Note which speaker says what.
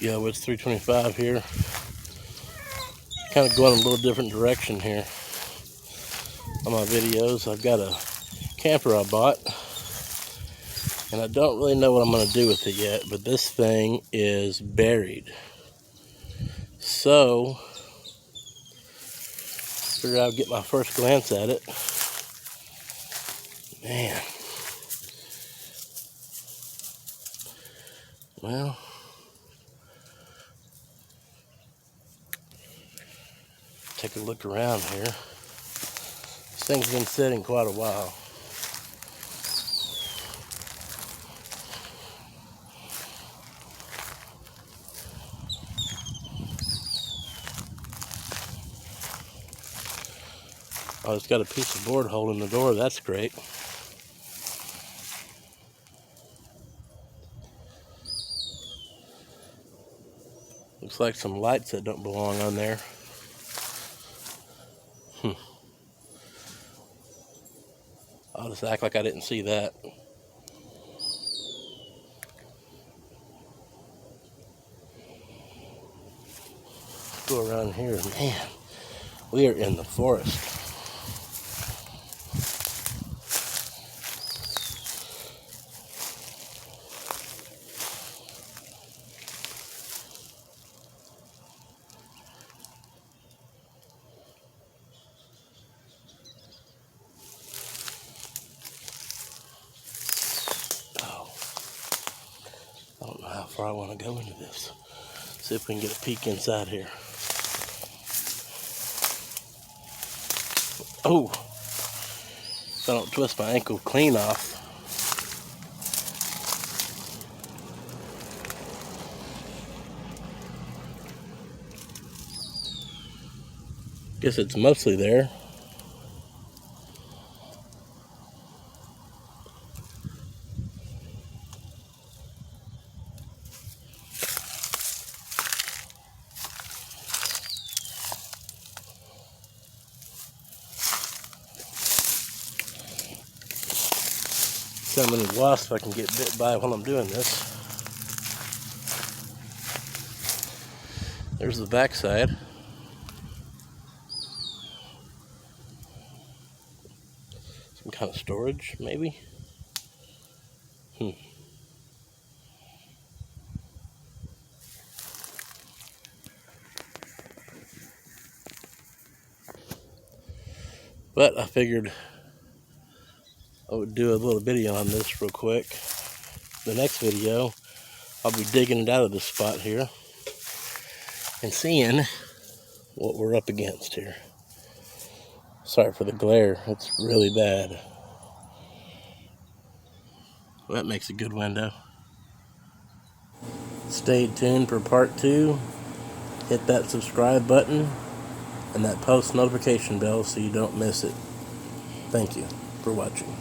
Speaker 1: Yeah, it's 325 here. Kind of going a little different direction here on my videos. I've got a camper I bought, and I don't really know what I'm going to do with it yet, but this thing is buried. So, figured I'd get my first glance at it. Man. Well, take a look around here. This thing's been sitting quite a while. Oh, it's got a piece of board holding the door. That's great. Looks like some lights that don't belong on there. I'll just act like I didn't see that. Go around here. Man, we are in the forest. Oh, I don't know how far I want to go into this. See if we can get a peek inside here. Oh, if I don't twist my ankle clean off. Guess it's mostly there. See how many wasps I can get bit by while I'm doing this. There's the back side. Some kind of storage, maybe? But I figured I would do a little video on this real quick. The next video, I'll be digging it out of this spot here and seeing what we're up against here. Sorry for the glare, it's really bad. Well, that makes a good window. Stay tuned for part 2. Hit that subscribe button and that post notification bell so you don't miss it. Thank you for watching.